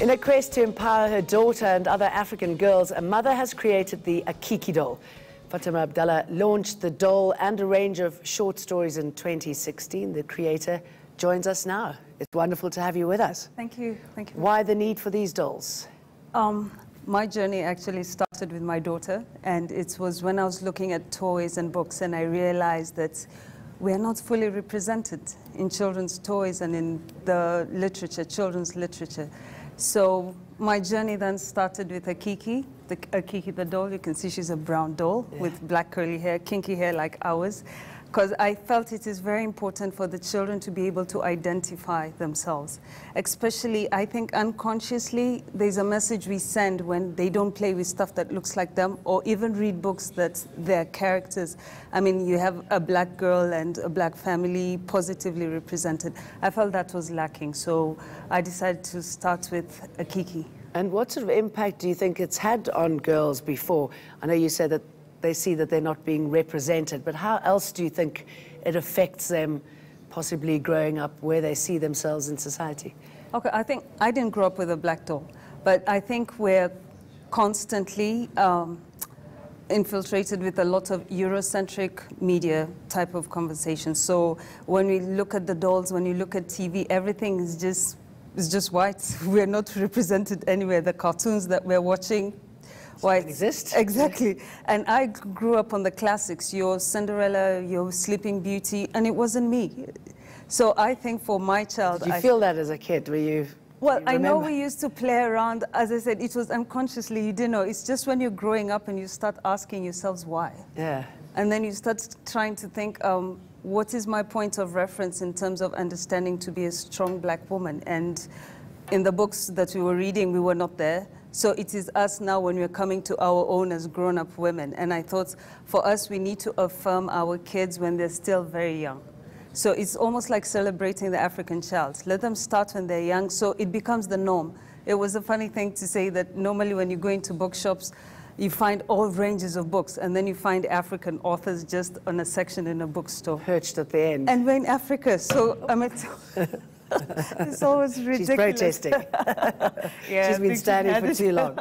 In a quest to empower her daughter and other African girls, a mother has created the Akiki doll. Fatima Abdallah launched the doll and a range of short stories in 2016. The creator joins us now. It's wonderful to have you with us. Thank you. Thank you. Why the need for these dolls? My journey actually started with my daughter, and it was when I was looking at toys and books, and I realized that we are not fully represented in children's toys and in the literature, children's literature. So my journey then started with Akiki, the doll. You can see she's a brown doll with black curly hair, kinky hair like ours, because I felt it is very important for the children to be able to identify themselves. Especially, I think unconsciously, there's a message we send when they don't play with stuff that looks like them or even read books that their characters. I mean, you have a black girl and a black family positively represented. I felt that was lacking, so I decided to start with Akiki. And what sort of impact do you think it's had on girls before? I know you said that they see that they're not being represented, but how else do you think it affects them possibly growing up where they see themselves in society? Okay, I think I didn't grow up with a black doll, but I think we're constantly infiltrated with a lot of Eurocentric media type of conversations. So when we look at the dolls, when you look at TV, everything is just white. We're not represented anywhere. The cartoons that we're watching, white exist. Exactly. And I grew up on the classics, your Cinderella, your Sleeping Beauty, and it wasn't me. So I think for my child... Did you feel that as a kid? Were you... Well, I know we used to play around. As I said, it was unconsciously, you didn't know. It's just when you're growing up and you start asking yourselves why. Yeah. And then you start trying to think, what is my point of reference in terms of understanding to be a strong black woman? And in the books that we were reading, we were not there. So it is us now when we're coming to our own as grown-up women. And I thought for us, we need to affirm our kids when they're still very young. So it's almost like celebrating the African child. Let them start when they're young, so it becomes the norm. It was a funny thing to say that normally when you go into bookshops, you find all ranges of books, and then you find African authors just on a section in a bookstore. Perched at the end. And we're in Africa, so I mean, it's always ridiculous. She's protesting. Yeah, she's been standing for too long.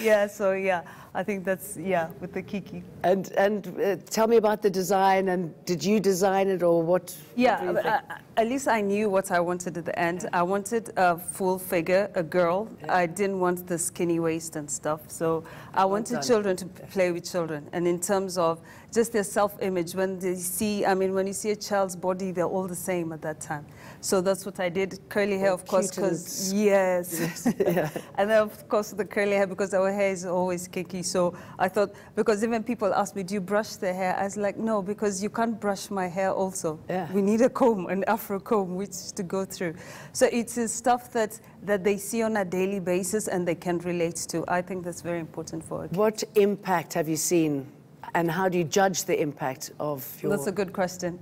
Yeah, so yeah, I think that's, with the Kiki. And tell me about the design, and did you design it, or what? Yeah, at least I knew what I wanted at the end. I wanted a full figure, a girl. I didn't want the skinny waist and stuff, so I wanted children to play with children. And in terms of just their self-image, when they see, I mean, when you see a child's body, they're all the same at that time. So that's what I did. Curly hair, of course, because, yes. Yeah. And then, of course, the curly hair, because our hair is always kinky. So I thought, because even people ask me, do you brush the hair? I was like, no, because you can't brush my hair also. Yeah. We need a comb, an Afro comb, which to go through. So it is stuff that they see on a daily basis and they can relate to. I think that's very important for kids. What impact have you seen, and how do you judge the impact of your... That's a good question.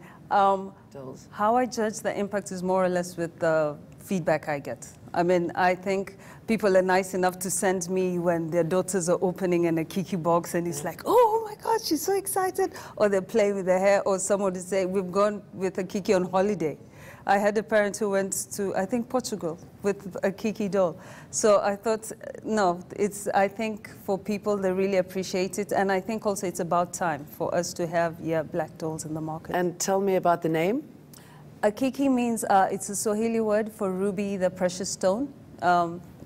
dolls? How I judge the impact is more or less with the feedback I get. I mean, I think people are nice enough to send me when their daughters are opening an Akiki box and it's like, oh my God, she's so excited. Or they're playing with their hair, or someone would say, we've gone with Akiki on holiday. I had a parent who went to, I think, Portugal with a Akiki doll. So I thought, no, I think for people, they really appreciate it. And I think also it's about time for us to have, black dolls in the market. And tell me about the name. Akiki means, it's a Swahili word for ruby, the precious stone.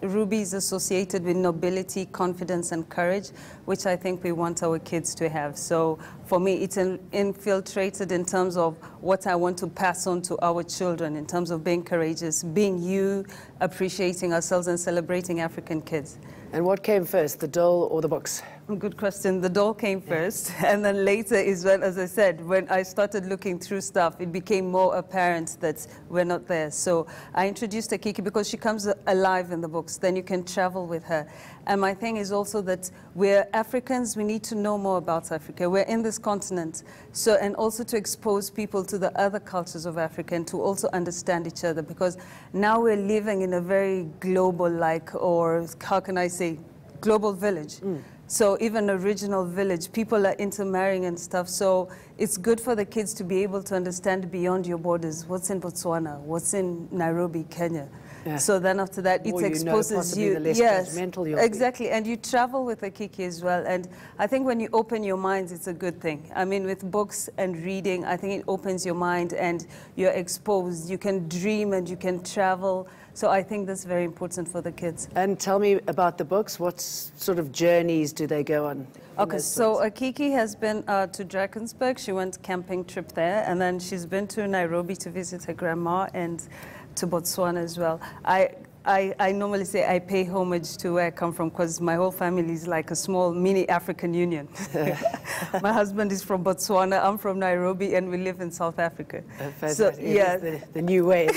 Ruby is associated with nobility, confidence, and courage, which I think we want our kids to have. So for me, it's infiltrated in terms of what I want to pass on to our children, in terms of being courageous, being you, appreciating ourselves, and celebrating African kids. And what came first, the doll or the books? Good question. The doll came first, and then later is when, as I said, when I started looking through stuff, it became more apparent that we're not there. So I introduced Akiki because she comes alive in the books. Then you can travel with her. And my thing is also that we're Africans, we need to know more about Africa. We're in this continent. So, and also to expose people to the other cultures of Africa and to also understand each other, because now we're living in a very global, or how can I say, global village. So even a regional village, people are intermarrying and stuff. So it's good for the kids to be able to understand beyond your borders. What's in Botswana? What's in Nairobi, Kenya? Yeah. So then after that, it exposes possibly you. The less yes, judgmental you'll exactly. And you travel with Akiki as well. And I think when you open your minds, it's a good thing. I mean, with books and reading, I think it opens your mind and you're exposed. You can dream and you can travel. So I think that's very important for the kids. And tell me about the books. What sort of journeys do they go on? Okay, so Akiki has been to Drakensberg. She went camping trip there, and then she's been to Nairobi to visit her grandma and to Botswana as well. I normally say I pay homage to where I come from because my whole family is like a small mini African union. My husband is from Botswana, I'm from Nairobi, and we live in South Africa. So, yeah, the new way.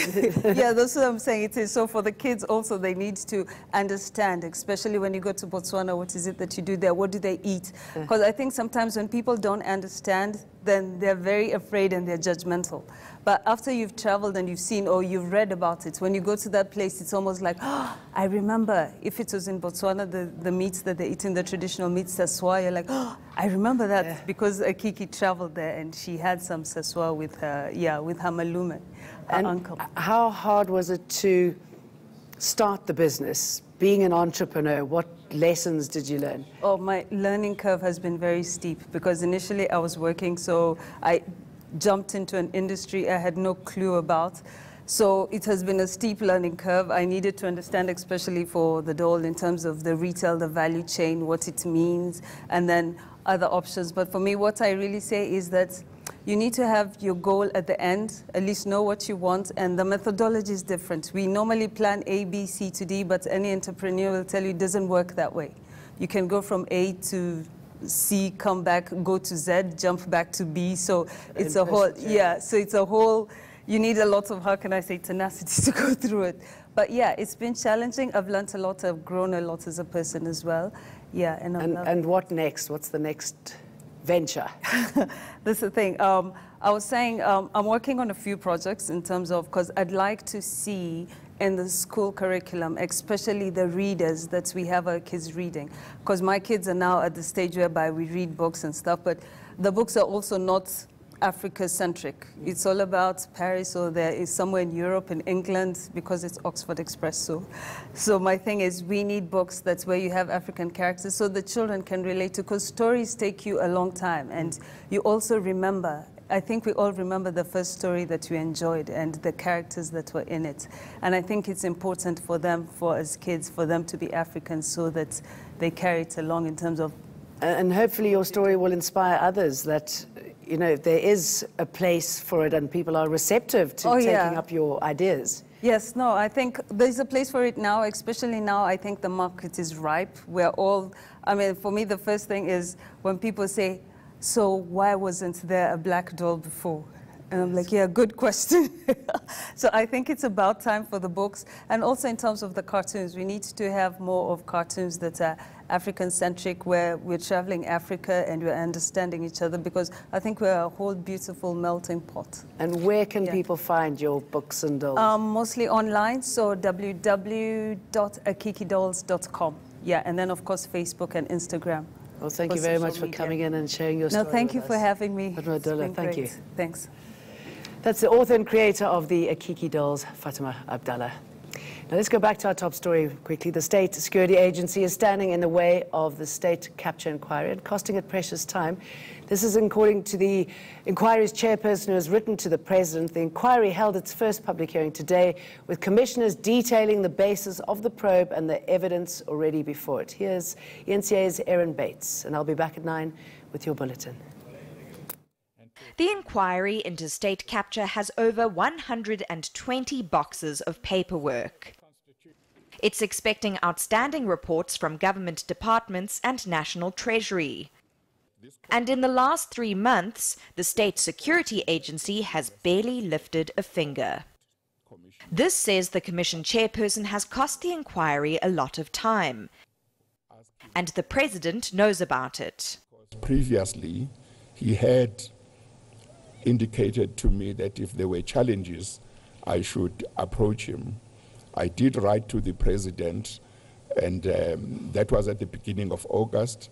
Yeah, that's what I'm saying. It is. So for the kids also, they need to understand, especially when you go to Botswana, what is it that you do there? What do they eat? Because I think sometimes when people don't understand, then they're very afraid and they're judgmental. But after you've traveled and you've seen or you've read about it, when you go to that place, it's almost like, oh, I remember if it was in Botswana, the meats that they eat in the traditional meats, saswa, you're like, oh, I remember that because Akiki traveled there and she had some saswa with her, with her malume, her uncle. How hard was it to start the business? Being an entrepreneur, what lessons did you learn? Oh, my learning curve has been very steep because initially I was working, so I jumped into an industry I had no clue about. So it has been a steep learning curve. I needed to understand, especially for the doll, in terms of the retail, the value chain, what it means, and then other options. But for me, what I really say is that you need to have your goal at the end, at least know what you want, and the methodology is different. We normally plan A, B, C to D, but any entrepreneur will tell you it doesn't work that way. You can go from A to C, come back, go to Z, jump back to B. So it's a whole, so it's a whole, you need a lot of, how can I say, tenacity to go through it. But yeah, it's been challenging. I've learned a lot, I've grown a lot as a person as well. Yeah, and what next? What's the next venture? That's the thing. I was saying I'm working on a few projects in terms of, because I'd like to see in the school curriculum, especially the readers that we have our kids reading. Because my kids are now at the stage whereby we read books and stuff, but the books are also not Africa-centric. It's all about Paris, or there is somewhere in Europe, in England, because it's Oxford Express. So my thing is, we need books that's where you have African characters so the children can relate to, because stories take you a long time, and you also remember. I think we all remember the first story that we enjoyed and the characters that were in it. And I think it's important for them, for as kids, for them to be African so that they carry it along in terms of... And hopefully your story will inspire others that, you know, there is a place for it and people are receptive to taking up your ideas. Yes, no, I think there's a place for it now, especially now. I think the market is ripe. We're all, I mean, for me, the first thing is when people say, so why wasn't there a black doll before? And I'm like, yeah, good question. So I think it's about time for the books. And also in terms of the cartoons, we need to have more of cartoons that are African-centric, where we're traveling Africa and we're understanding each other, because I think we're a whole beautiful melting pot. And where can people find your books and dolls? Mostly online, so www.akikidolls.com. Yeah, and then, of course, Facebook and Instagram. Well, thank you very much for coming in and sharing your story. No, thank you for having me. Thank you. Thanks. That's the author and creator of the Akiki dolls, Fatima Abdallah. Now let's go back to our top story quickly. The State Security Agency is standing in the way of the state capture inquiry and costing it precious time. This is according to the inquiry's chairperson, who has written to the president. The inquiry held its first public hearing today, with commissioners detailing the basis of the probe and the evidence already before it. Here's ENCA's Erin Bates, and I'll be back at 9 with your bulletin. The inquiry into state capture has over 120 boxes of paperwork. It's expecting outstanding reports from government departments and National Treasury. And in the last 3 months, the State Security Agency has barely lifted a finger. This, says the Commission chairperson, has cost the inquiry a lot of time. And the President knows about it. Previously, he had indicated to me that if there were challenges, I should approach him. I did write to the President, and that was at the beginning of August.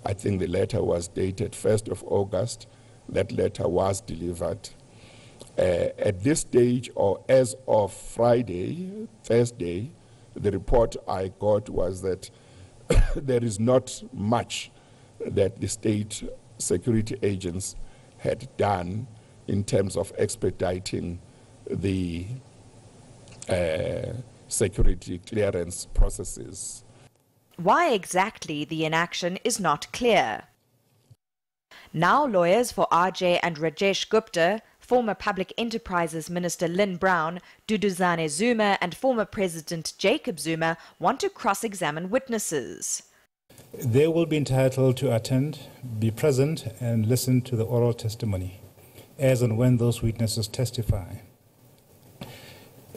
I think the letter was dated 1st of August. That letter was delivered. At this stage, or as of Thursday, the report I got was that there is not much that the state security agents had done in terms of expediting the security clearance processes. Why exactly the inaction is not clear. Now lawyers for RJ and Rajesh Gupta, former Public Enterprises Minister Lynn Brown, Duduzane Zuma and former President Jacob Zuma want to cross-examine witnesses. They will be entitled to attend, be present and listen to the oral testimony as and when those witnesses testify.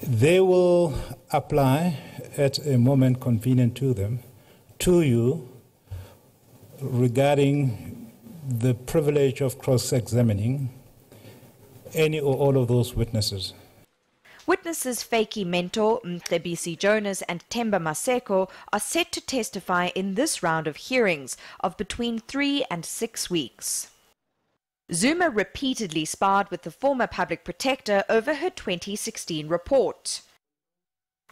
They will apply at a moment convenient to them, to you, regarding the privilege of cross-examining any or all of those witnesses. Witnesses Feki Mentor, Mcebisi Jonas and Temba Maseko are set to testify in this round of hearings of between 3 and 6 weeks. Zuma repeatedly sparred with the former public protector over her 2016 report.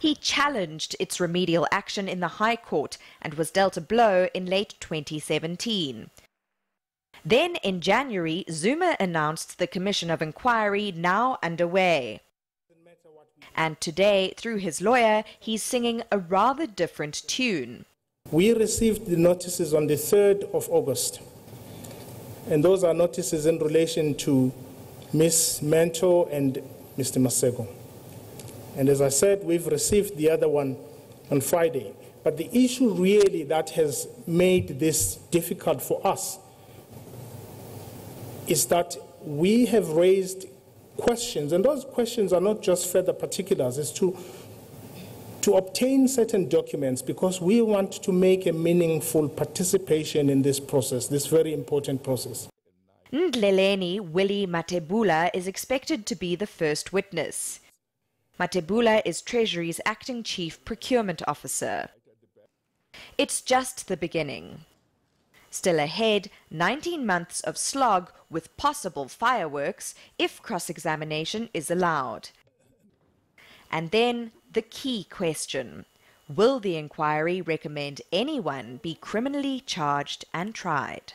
He challenged its remedial action in the High Court and was dealt a blow in late 2017. Then in January, Zuma announced the Commission of Inquiry now underway. And today, through his lawyer, he's singing a rather different tune. We received the notices on the 3rd of August. And those are notices in relation to Ms. Mentor and Mr. Maseko. And as I said, we've received the other one on Friday. But the issue really that has made this difficult for us is that we have raised questions, and those questions are not just further particulars, it's to obtain certain documents because we want to make a meaningful participation in this process, this very important process. Ndleleni Willie Matebula is expected to be the first witness. Matebula is Treasury's acting chief procurement officer. It's just the beginning. Still ahead, 19 months of slog with possible fireworks if cross-examination is allowed. And then the key question: will the inquiry recommend anyone be criminally charged and tried?